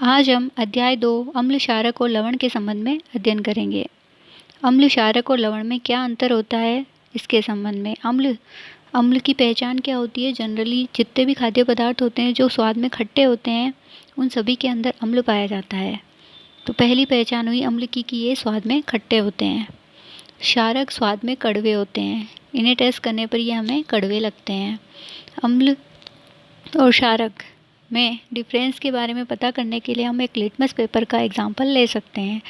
आज हम अध्याय 2 अम्ल, क्षारक और लवण के संबंध में अध्ययन करेंगे। अम्ल, क्षारक और लवण में क्या अंतर होता है, इसके संबंध में। अम्ल की पहचान क्या होती है? जनरली जितने भी खाद्य पदार्थ होते हैं जो स्वाद में खट्टे होते हैं, उन सभी के अंदर अम्ल पाया जाता है। तो पहली पहचान हुई अम्ल की कि ये स्वाद में खट्टे होते हैं। क्षारक स्वाद में कड़वे होते हैं, इन्हें टेस्ट करने पर ये हमें कड़वे लगते हैं। अम्ल और क्षारक में डिफरेंस के बारे में पता करने के लिए हम एक लिटमस पेपर का एग्जांपल ले सकते हैं।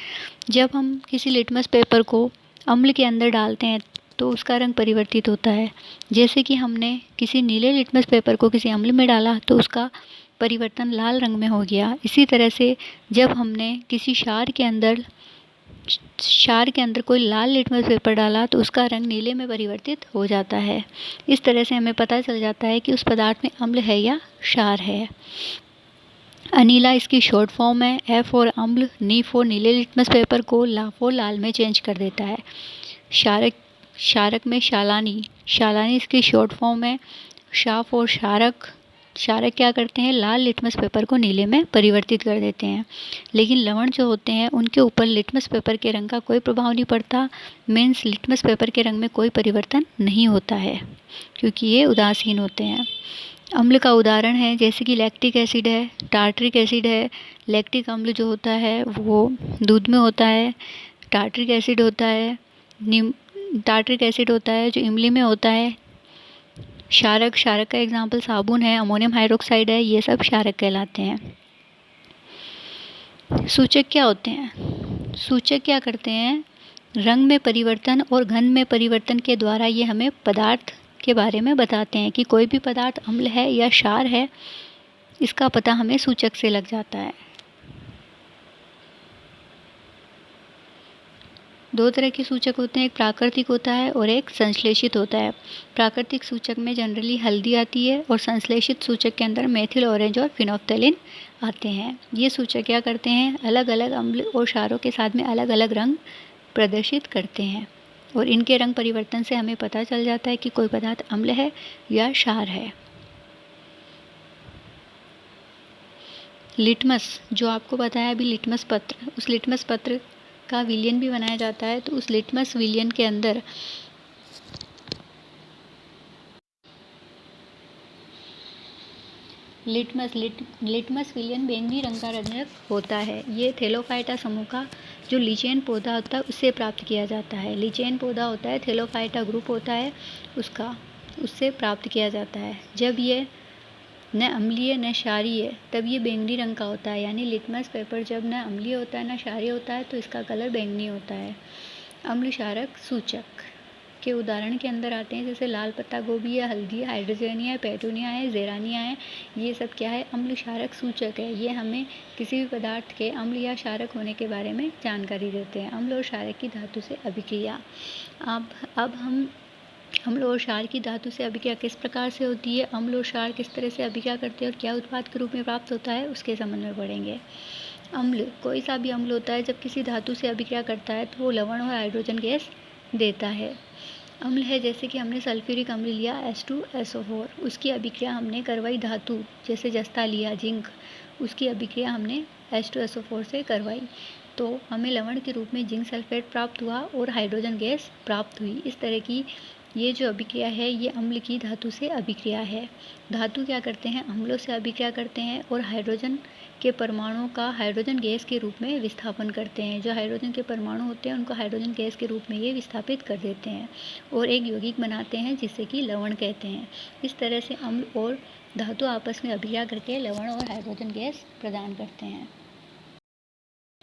जब हम किसी लिटमस पेपर को अम्ल के अंदर डालते हैं तो उसका रंग परिवर्तित होता है। जैसे कि हमने किसी नीले लिटमस पेपर को किसी अम्ल में डाला तो उसका परिवर्तन लाल रंग में हो गया। इसी तरह से जब हमने किसी क्षार के अंदर कोई लाल लिटमस पेपर डाला तो उसका रंग नीले में परिवर्तित हो जाता है। इस तरह से हमें पता चल जाता है कि उस पदार्थ में अम्ल है या क्षार है। अनीला इसकी शॉर्ट फॉर्म है। F फॉर अम्ल, नी फॉर नीले लिटमस पेपर को ला फॉर लाल में चेंज कर देता है। क्षारक में शालानी इसकी शॉर्ट फॉर्म है। क्षा फॉर क्षारक क्या करते हैं? लाल लिटमस पेपर को नीले में परिवर्तित कर देते हैं। लेकिन लवण जो होते हैं उनके ऊपर लिटमस पेपर के रंग का कोई प्रभाव नहीं पड़ता। मीन्स लिटमस पेपर के रंग में कोई परिवर्तन नहीं होता है क्योंकि ये उदासीन होते हैं। अम्ल का उदाहरण है जैसे कि लैक्टिक एसिड है, टार्टरिक एसिड है। लैक्टिक अम्ल जो होता है वो दूध में होता है। टार्टरिक एसिड होता है जो इमली में होता है। क्षारक का एग्जाम्पल साबुन है, अमोनियम हाइड्रोक्साइड है, ये सब क्षारक कहलाते हैं। सूचक क्या होते हैं? सूचक क्या करते हैं? रंग में परिवर्तन और घन में परिवर्तन के द्वारा ये हमें पदार्थ के बारे में बताते हैं कि कोई भी पदार्थ अम्ल है या क्षार है, इसका पता हमें सूचक से लग जाता है। दो तरह के सूचक होते हैं, एक प्राकृतिक होता है और एक संश्लेषित होता है। प्राकृतिक सूचक में जनरली हल्दी आती है और संश्लेषित सूचक के अंदर मेथिल ऑरेंज और फिनोफ्थेलिन आते हैं। ये सूचक क्या करते हैं? अलग अलग अम्ल और क्षारों के साथ में अलग अलग रंग प्रदर्शित करते हैं और इनके रंग परिवर्तन से हमें पता चल जाता है कि कोई पदार्थ अम्ल है या क्षार है। लिटमस, जो आपको बताया अभी लिटमस पत्र, उस लिटमस पत्र का विलयन भी बनाया जाता है। तो उस लिटमस विलयन के अंदर लिटमस विलयन बैंगनी रंग का रंजक होता है। ये थैलोफाइटा समूह का जो लीचेन पौधा होता है उससे प्राप्त किया जाता है। लीचेन पौधा होता है, थैलोफाइटा ग्रुप होता है उससे प्राप्त किया जाता है। जब ये न अम्लीय न क्षारीय तब ये बैंगनी रंग का होता है। यानी लिटमस पेपर जब न अम्लीय होता है न क्षारीय होता है तो इसका कलर बैंगनी होता है। अम्ल क्षारक सूचक के उदाहरण के अंदर आते हैं जैसे लाल पत्ता गोभी है, हल्दी है, हाइड्रोजेनिया है, पेटूनिया है, जेरानिया है। ये सब क्या है? अम्ल क्षारक सूचक है। ये हमें किसी भी पदार्थ के अम्ल या क्षारक होने के बारे में जानकारी देते हैं। अम्ल और क्षारक की धातु से अभिक्रिया। अब हम अम्ल और क्षार की धातु से अभिक्रिया किस प्रकार से होती है, अम्ल और क्षार किस तरह से अभिक्रिया करते हैं और क्या उत्पाद के रूप में प्राप्त होता है, उसके संबंध में पढ़ेंगे। अम्ल, कोई सा भी अम्ल होता है जब किसी धातु से अभिक्रिया करता है तो वो लवण और हाइड्रोजन गैस देता है। अम्ल है जैसे कि हमने सल्फ्यूरिक अम्ल लिया H2SO4, उसकी अभिक्रिया हमने करवाई धातु जैसे जस्ता लिया जिंक, उसकी अभिक्रिया हमने H2SO4 से करवाई तो हमें लवण के रूप में जिंक सल्फेट प्राप्त हुआ और हाइड्रोजन गैस प्राप्त हुई। इस तरह की ये जो अभिक्रिया है ये अम्ल की धातु से अभिक्रिया है। धातु क्या करते हैं? अम्लों से अभिक्रिया करते हैं और हाइड्रोजन के परमाणुओं का हाइड्रोजन गैस के रूप में विस्थापन करते हैं। जो हाइड्रोजन के परमाणु होते हैं उनको हाइड्रोजन गैस के रूप में ये विस्थापित कर देते हैं और एक यौगिक बनाते हैं जिसे कि लवण कहते हैं। इस तरह से अम्ल और धातु आपस में अभिक्रिया करके लवण और हाइड्रोजन गैस प्रदान करते हैं।